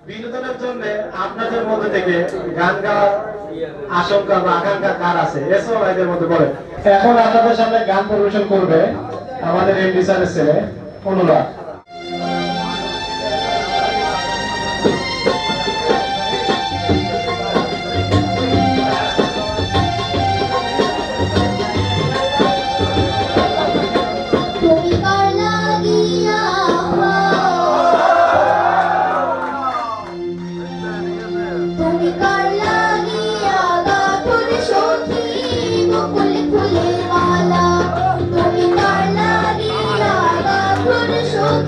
বিনোদনের জন্য আপনাদের মধ্যে থেকে গান গাওয়ার আশঙ্কা বা আকাঙ্ক্ষা কার আছে এসব ভাইদের মধ্যে বলেন। এখন আপনাদের সামনে গান পরিবেশন করবে আমাদের এমডি স্যারের ছেলে অনুরাগ। Show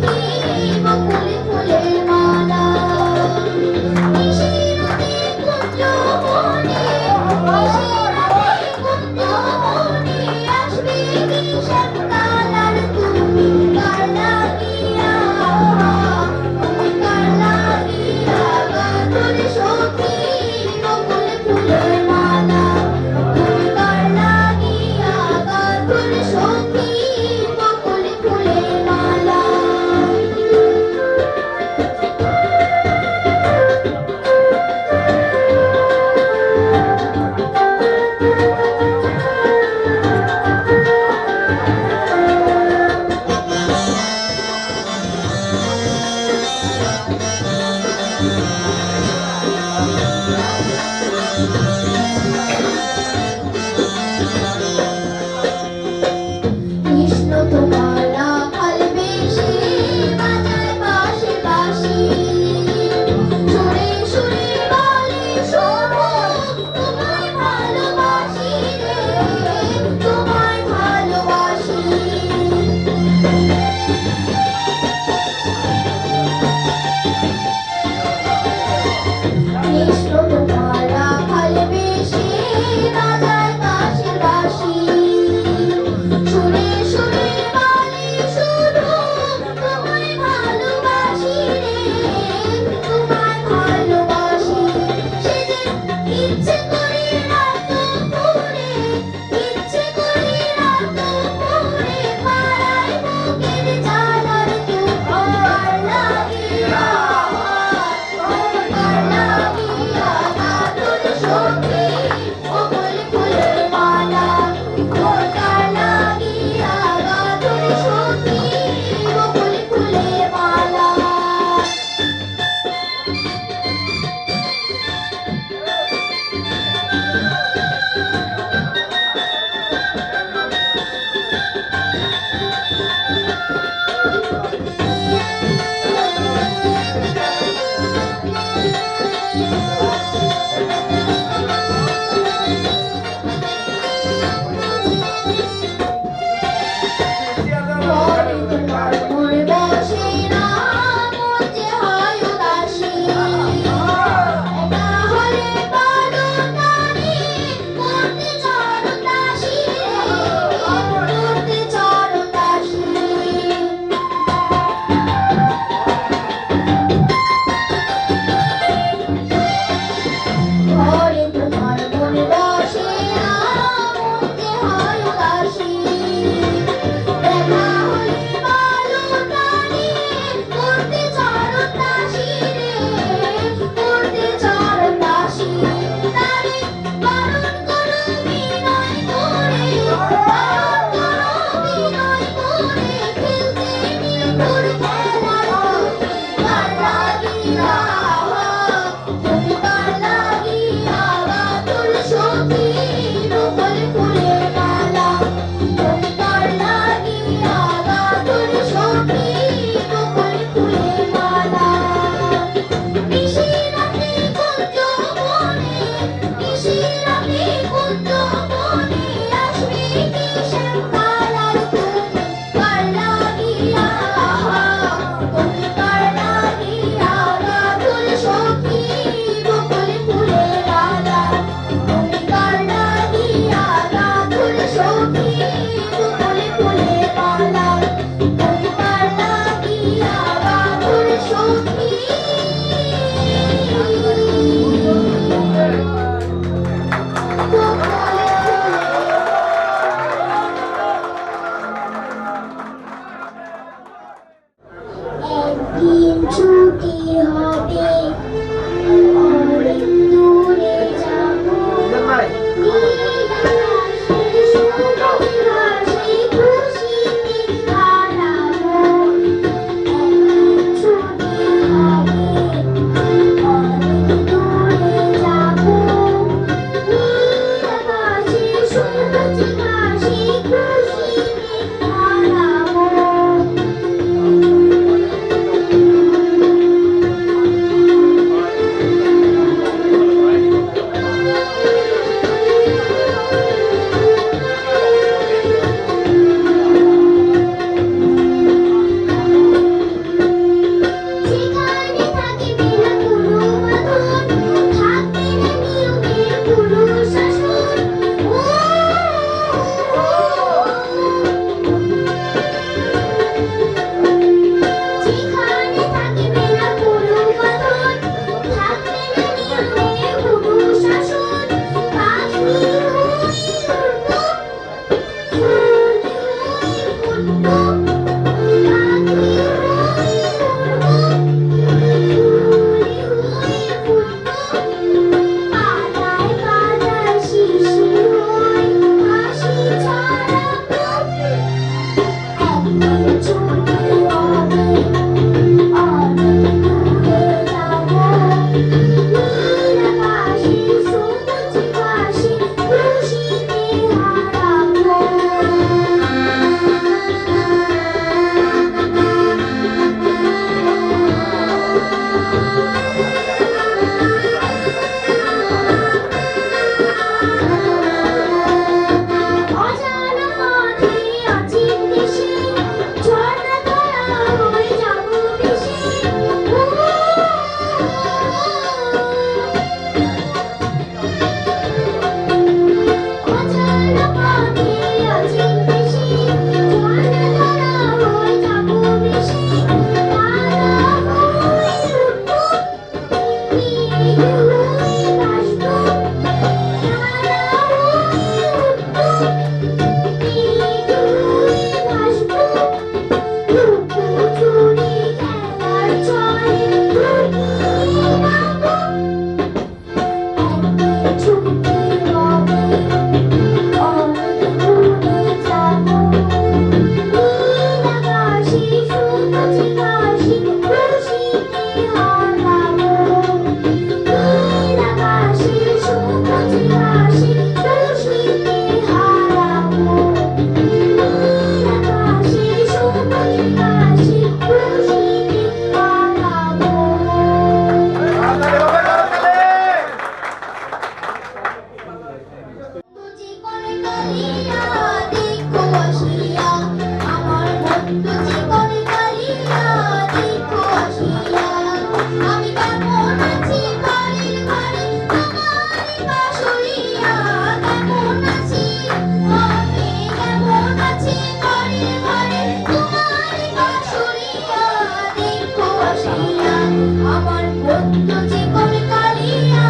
বন্ধু জীবন কালিয়া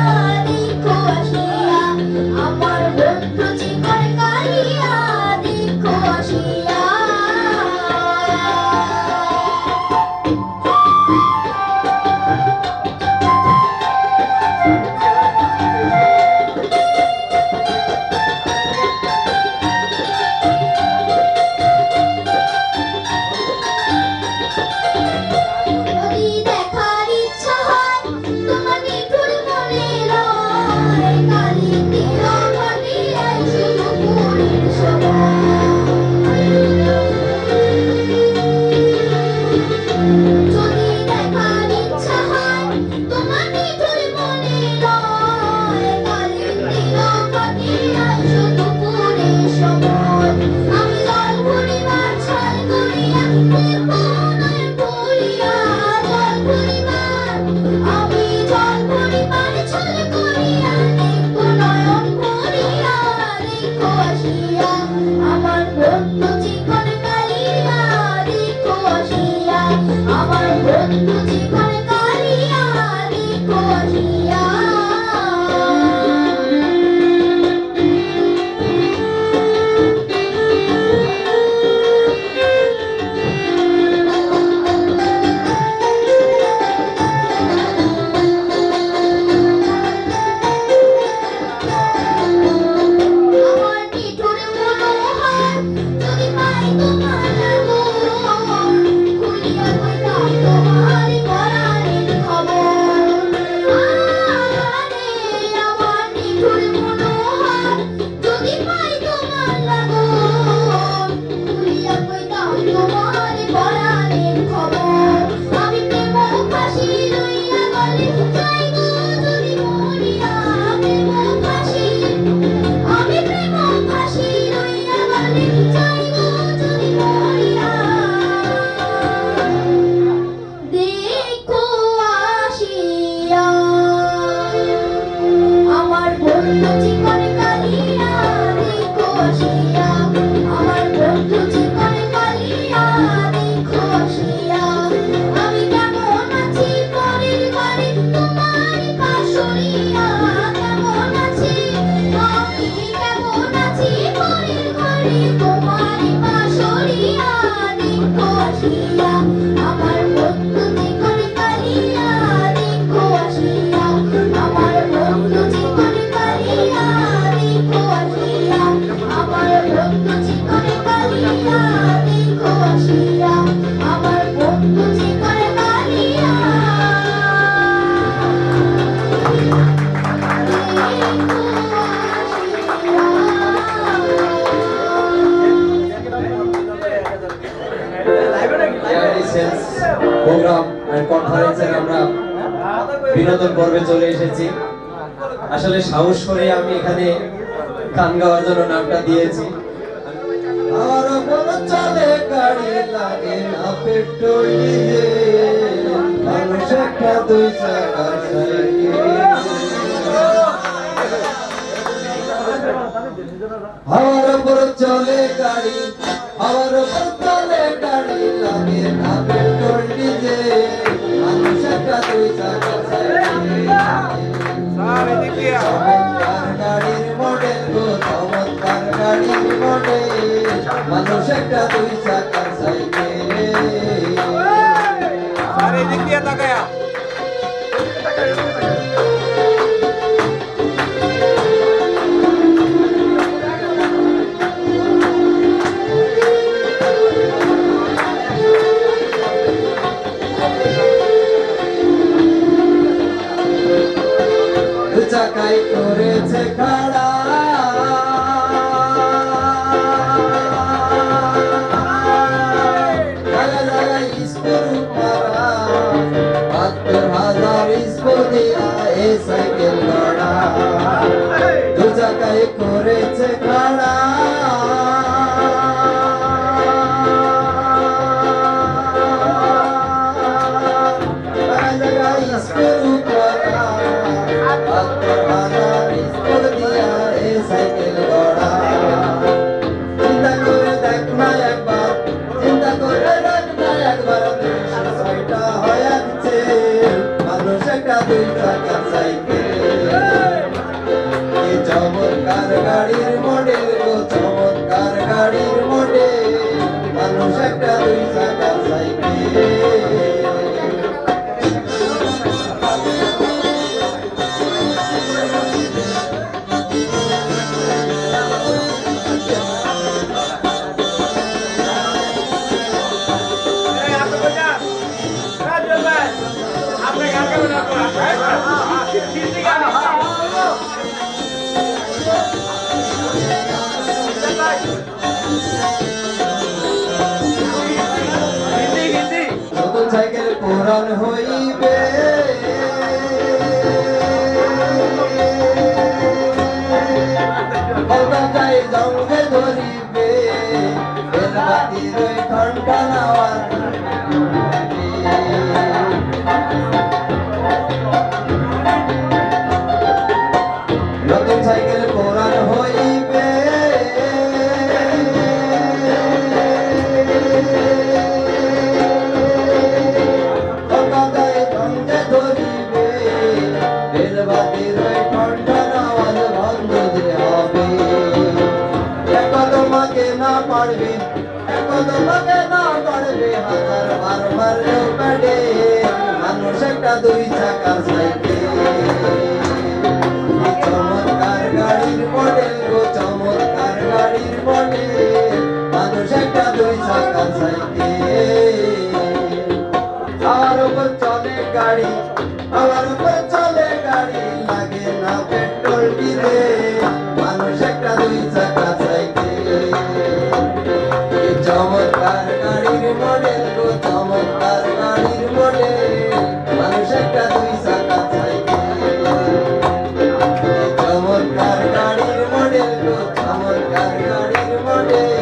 দেখো আসিয়া, আমার বন্ধু জীবন কালিয়া দেখো আসিয়া। যদি দেখার ইচ্ছা হয় তোমার নিঠুর মনে রয়, কালিন্দির ভাটিয়ায় শুধু পুরীর সময়। যদি দেখার ইচ্ছা হয় তোমার নিঠুর মনে রয়, কালিন্দির ভাটিয়ায় শুধু পুরীর সময়। আমি জল ভরিবার ছল করিয়া দেখবো নয়ন ভরিয়া, জল ভরিবার আমি জল ভরিবার ছল করিয়া দেখবো নয়ন ভরিয়া, দেখো আসিয়া আমার বন্ধু জীবন কালিয়া দেখো আসিয়া, আমার বন্ধু জীবন কালিয়া দেখো আসিয়া। আমার নিঠুর মনোহর যদি পাই তোমার লাগন, খুলিয়া কইতাম তোমার পরাণের খবর। আরে আমার নিঠুর মনোহর যদি পাই তোমার লাগন, খুলিয়া কইতাম তোমার পরাণের খবর। আমি প্রেম ফাঁসি লইয়া গলে যাইব যদি মরিয়া, প্রেম ফাঁসি আমি প্রেম ফাঁসি লইয়া গলে যাইব যদি মরিয়া, দেখো আসিয়া আমার বন্ধু জীবন কালিয়া দেখো আসিয়া, আমার বন্ধু জীবন কালিয়া দেখো আসিয়া। আমি কেমন আছি পরের ঘরে তোমার পাশরিয়া, কেমন আছি আমি কেমন আছি পরের ঘরে তোমার পাশরিয়া, দেখো আসিয়া আমার বন্ধু জীবন কালিয়া দেখো আসিয়া, আমার বন্ধু জীবন কালিয়া দেখো আসিয়া, আমার বন্ধু জীবন কালিয়া দেখো আসিয়া, আমার বন্ধু জীবন কালিয়া প্রোগ্রাম এন্ড কনফারেন্সের আমরা বিনোদন পর্বে চলে এসেছি। আসলে সাহস করে আমি এখানে গান গাওয়ার জন্য নামটা দিয়েছি। আর মন চলে গাড়ি লাগে না পেট্রোল ডিজেল, মানুষ একটা দুই চাকার সাইকেল। হাওয়ার উপর চলে গাড়ি, হাওয়ার উপর চলে গাড়ি লাগে না পেট্রোল ডিজেল, মানুষ একটা দুই চাকার সাইকেল। চমৎকার গাড়ির মডেল গো, চমৎকার গাড়ির মডেল, মানুষ একটা দুই চাকার সাইকেল। আরে দিক দিয়ে তাকায়া চাকাই করেছে খাড়া, জায়গা জায়গায় স্কুল পাড়া, ৭২,০০০ স্কুল দিয়া এ সাইকেল লড়া। দু চাকাই করেছে খাড়া, জায়গা জায়গায় স্কুল পাড়া, ৭২,০০০ স্কুল দিয়া এ সাইকেল লড়া। চিন্তা করে দেখ না একবার, চিন্তা করে দেখ না একবার, ৩০৬টা হয়ে যাচ্ছে মানুষ একটা দুই চাকার সাইকেল কি চমৎকার গাড়ির মডেল গো চমৎকার গাড়ির মডেল মানুষ একটা দুই চাকার সাইকেল নতুন সাইকেল পুরান হইবে কলকাতায় জঙ্গে ধরিবে বেলবাতির ওই ঠান্ডা নাওয়ার নতুন সাইকেল পুরান হইবে কলকাতায় জঙ্গে ধরিবে বেলবাতির ওই ঠান্ডা নাওয়ার বন্ধ যে হবে দেখো তোমাকে না পারবে দেখো তোমাকে না পারবে হাজার বার মারলেও কাটে মানুষ একটা দুই চাকার সাইকেল কি চমৎকার গাড়ির মডেল গো চমৎকার গাড়ির মডেল মানুষ একটা দুই চাকার সাইকেল আমার উপর চলে গাড়ি আমার উপর চলে গাড়ি লাগে না পেট্রোল দিলে মানুষ একটা দুই চাকার সাইকেল কি চমৎকার গাড়ির মডেল গো চমৎকার গাড়ির মডেল মানুষ একটা দুই চাকার সাইকেল কি চমৎকার গাড়ির মডেল গো চমৎকার গাড়ির মডেল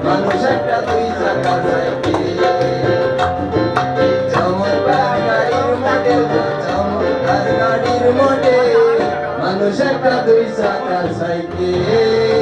মানুষ একটা দুই চাকার সাইকেল চমৎকার গাড়ির মডেল গো চমৎকার গাড়ির মডেল মানুষ একটা দুই চাকার সাইকেল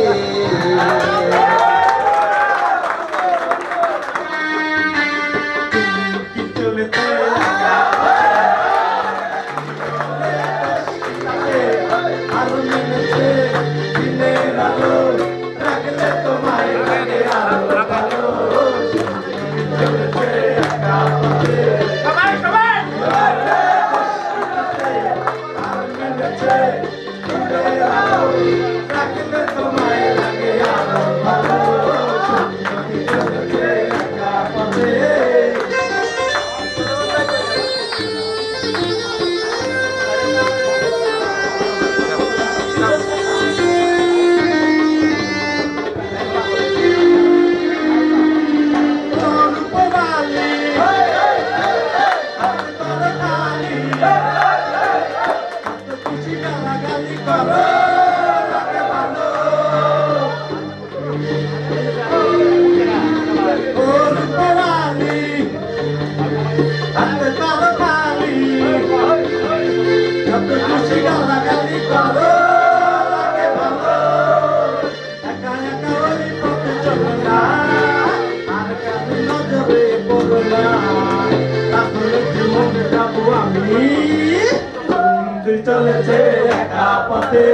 চলেছে একা পথে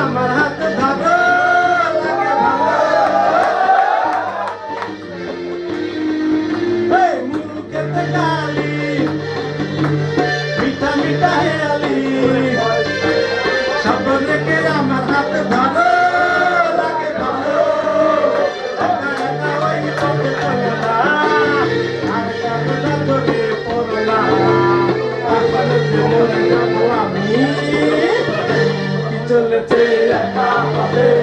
আমার হাত ধরো লাগে ভালো মুখেতে গালি মিঠা মিঠা হেয়ালি সব রেখে আমার হাত ধরো লাগে ভালো একা একা ওই পথে চলো না আর কারোটা তোকে পড়ো না তারপরে জীবনে যাবো আমি চলেছে একা পথে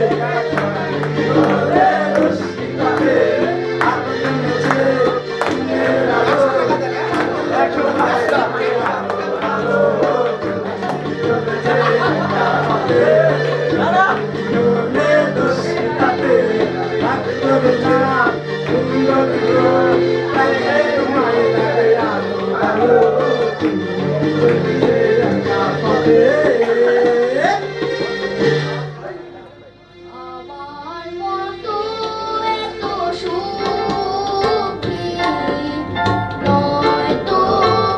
আমার মতো এত সুখী নয় তো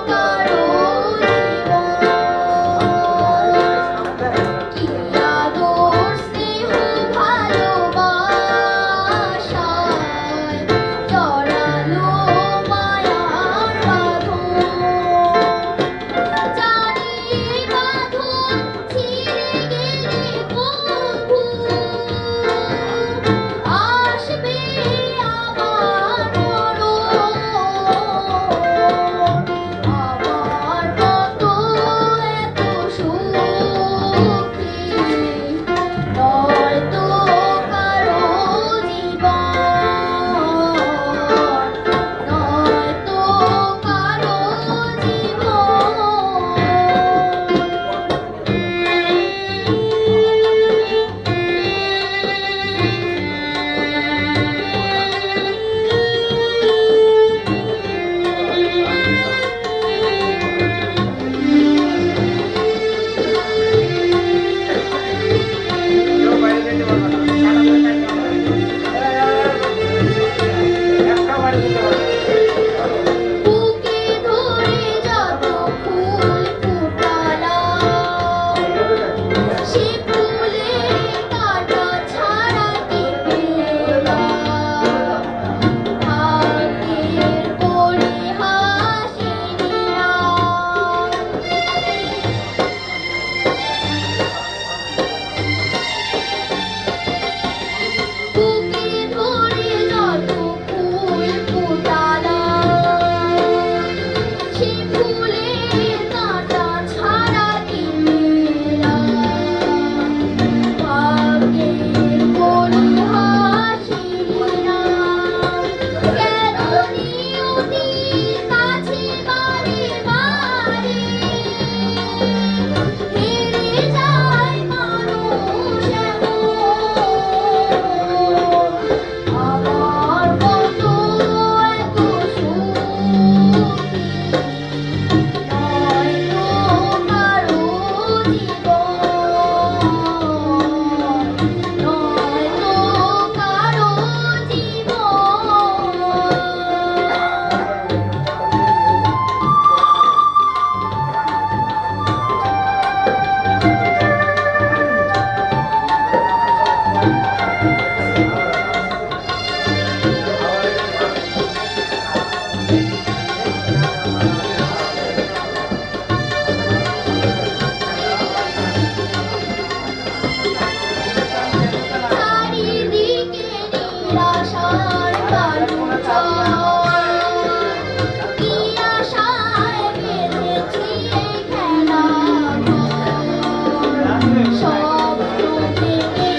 কারো জীবন। কি আদর স্নেহ ভালোবাসায় জড়ালো মায়ার বাঁধন। জানি বাঁধন ছিঁড়ে গেলে কভু আসবে আবার মরণ। আমার মতো এত সুখী নয়তো কারো জীবন, নয়তো কারো বুকে ধরে যত ফুল ফুটালাম সে ফুলের কাঁটা ছাড়া কি পেলাম। ভাগ্যের পরিহাসিনী নাম। বুকে ধরে যত ফুল ফুটালাম সে ফুলের কাঁটা ছাড়া কি পেলাম। ভাগ্যের পরিহাসিনী নাম। কেন নিয়তির কাছে বারে বারে হেরে যায় মানুষ এমন। আমার মতো এত সুখী নয়তো কারো জীবন, নয়তো কারো জীবন। চারিদিকে নিরাশার বালুচর। কি আশায় বেঁধেছি এই খেলাঘর। স্বপ্ন ভেঙে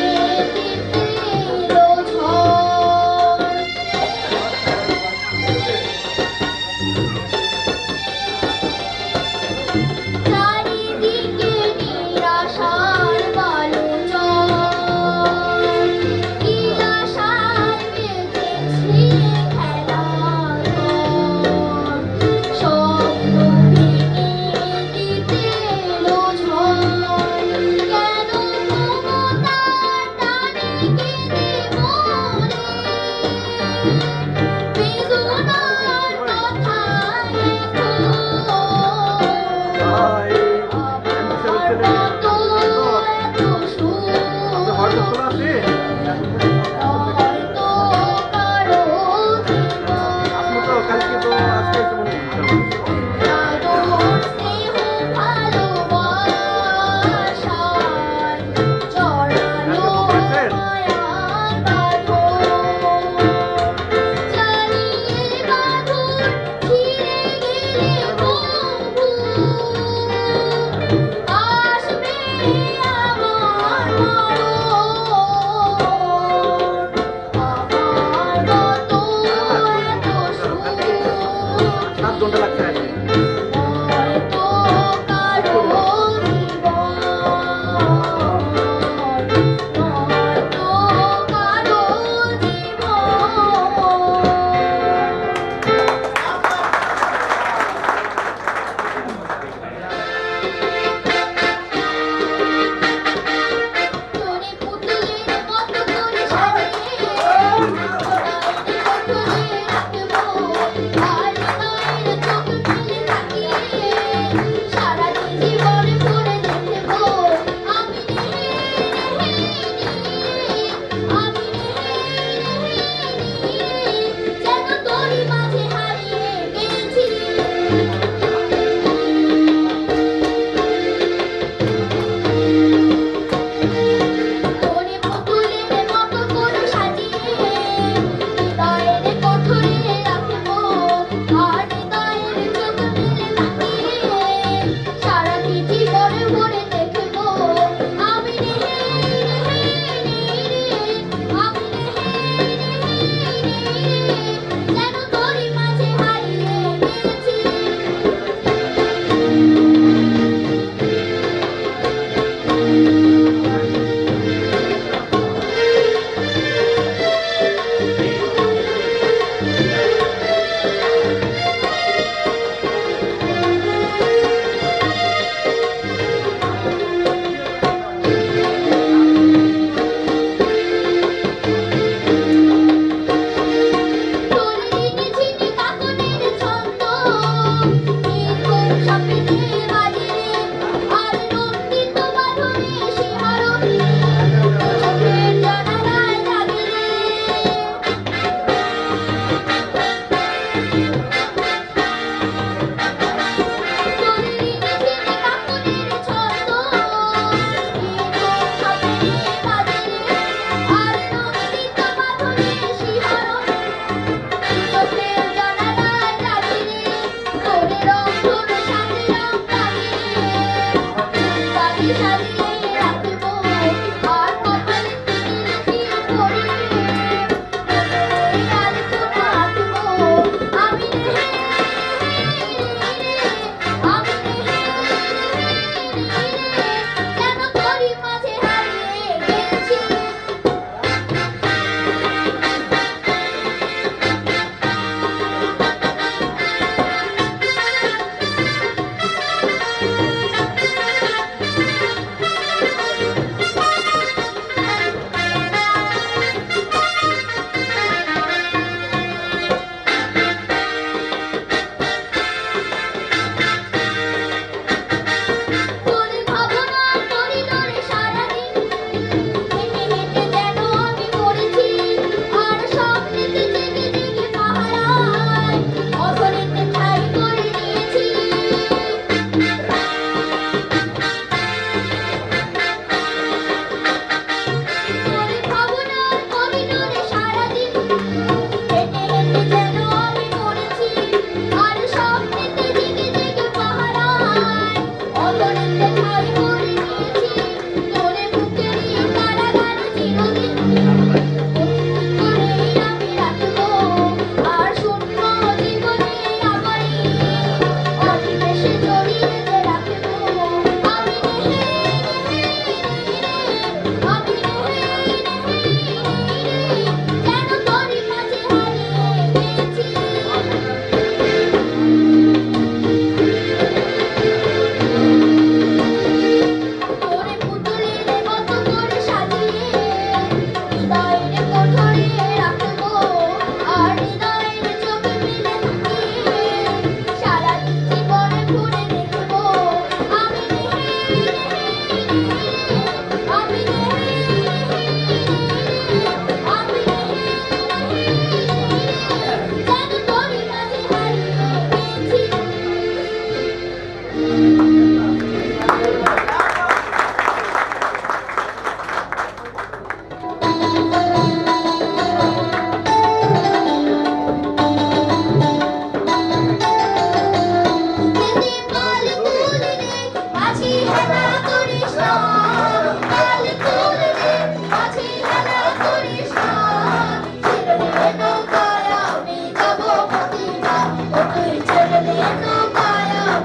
দিল ঝড়। চারিদিকে নিরাশার বালুচর। কি আশায় বেঁধেছি খেলাঘর। স্বপ্ন ভেঙে দিতে এলো ঝড়। কেন মমতার টানে কেঁদে মরে বেদনার কথা আমার মতো এত সুখী নয়তো কারো জীবন। আদর স্নেহ ভালোবাসায় জড়ালো মায়ার বাঁধন। জানিয়ে বাঁধন ছিঁড়ে গেলে কভু আসবে আবার মরণ। আমার মতো এত সুখী নয়তো কারো জীবন, নয়তো কারো জীবন।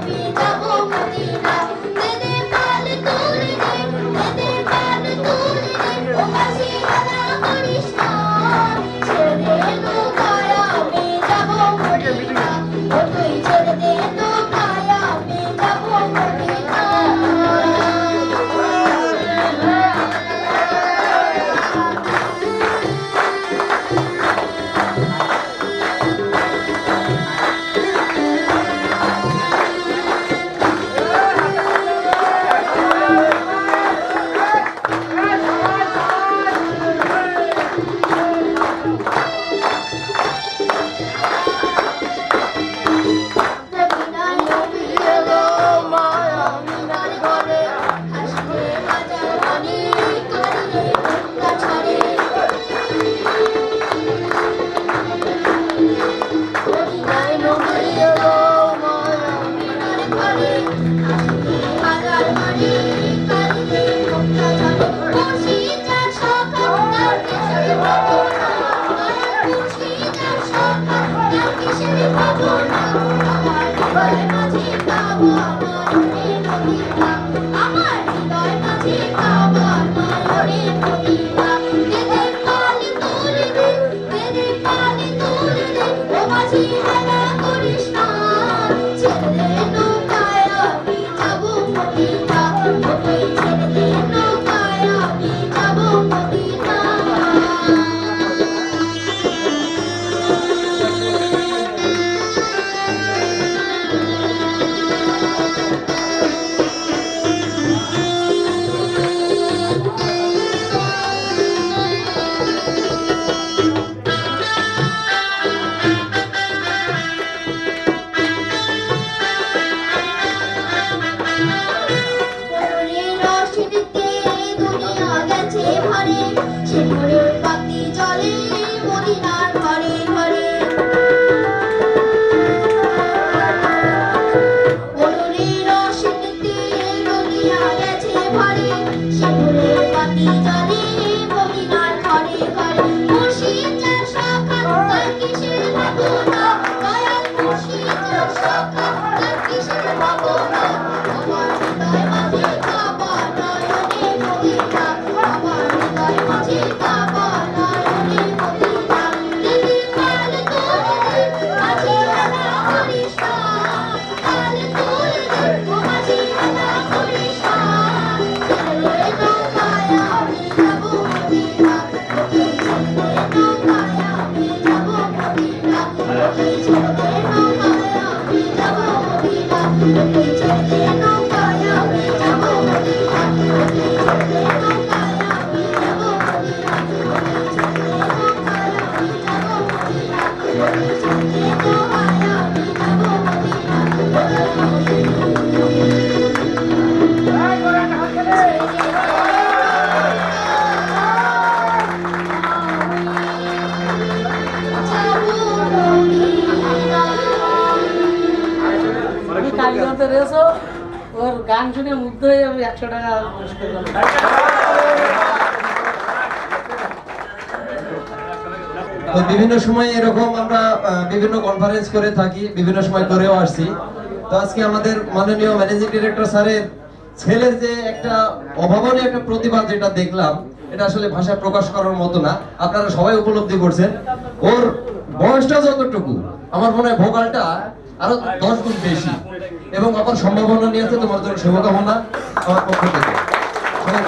আমি যাব মদিনা দে দে পাল তুলে দে পাল তুলে ও মাঝি হানা করিস না ছেড়ে দে নৌকায় আমি যাব মদিনা ও তুই ছেড়ে দে নৌকায় আমি যাব মদিনা মদিনায় নবী এলো মায়া মিনার ঘরে হাসবে হাজার বাণী কাঁদিলে মুক্তা ছাড়ে মদিনায় নবী এলো মায়া মিনার ঘরে হাসবে হাজার বাণী কাঁদিলে মুক্তা ছাড়ে মুর্শিদ যার সখা তার কিসের ভাবনা মুর্শিদ যার সখা তার কিসের ভাবনা আমার হৃদয় মাঝে কাবা নয়নের মদিনা আমার হৃদয় মাঝে কাবা নয়নের মদিনা দে দে পাল তুলে দে দে পাল তুলে ও মাঝি হানা করিস না ছেড়ে দে নৌকায় আমি যাব মদিনা ও তুই ছেড়ে দে নৌকায় আমি যাব মদিনা ময়ূরের রশিদতে দুনিয়া গেছে ভরে সে ভোরের বাতি জ্বলে মদিনার ঘরে ঘরে ময়ূরের রশিদতে দুনিয়া গেছে ভরে সে ভোরের বাতি জ্বলে মদিনার ঘরে ঘরে মুর্শিদ যার সখা তার কিসের ভাবনা দয়াল মুর্শিদ যার সখা তার কিসের ভাবনা আমার হৃদয় মাঝে কাবা নয়নের মদিনা আমার হৃদয় মাঝে কাবা নয়নের মদিনা দে দে পাল তুলে মাঝি হানা করিস না পাল তুলে ও মাঝি হানা করিস না ছেড়ে দে নৌকায় আমি যাব মদিনা ও তুই ছেড়ে দে নৌকায় আমি যাব মদিনা ও তুই ছেড়ে দে নৌকায় আমি যাব মদিনা ও তুই ছেড়ে দে নৌকায় আমি যাব মদিনা ও তুই ছেড়ে দে নৌকায় আমি যাব মদিনা ও তুই ছেড়ে দে নৌকায় আমি যাব মদিনা ও তুই ছেড়ে দে নৌকায় আমি যাব আমি কালীগঞ্জে রয়েছো ওর গান শুনে মুগ্ধ হয়ে আমি 100 টাকা পুরস্কার পেলাম। তো বিভিন্ন সময় এরকম আমরা বিভিন্ন কনফারেন্স করে থাকি, বিভিন্ন সময় করেও আসছি। তো আজকে আমাদের মাননীয় ম্যানেজিং ডিরেক্টর স্যারের ছেলের যে একটা অভাবনীয় একটা প্রতিভা যেটা দেখলাম, এটা আসলে ভাষায় প্রকাশ করার মতো না। আপনারা সবাই উপলব্ধি করছেন। ওর বয়সটা যতটুকু, আমার মনে হয় ভোকালটা আরো 10 গুণ বেশি এবং আমার সম্ভাবনা নিয়ে আছে। তোমার জন্য শুভকামনা আমার পক্ষ থেকে। সবাই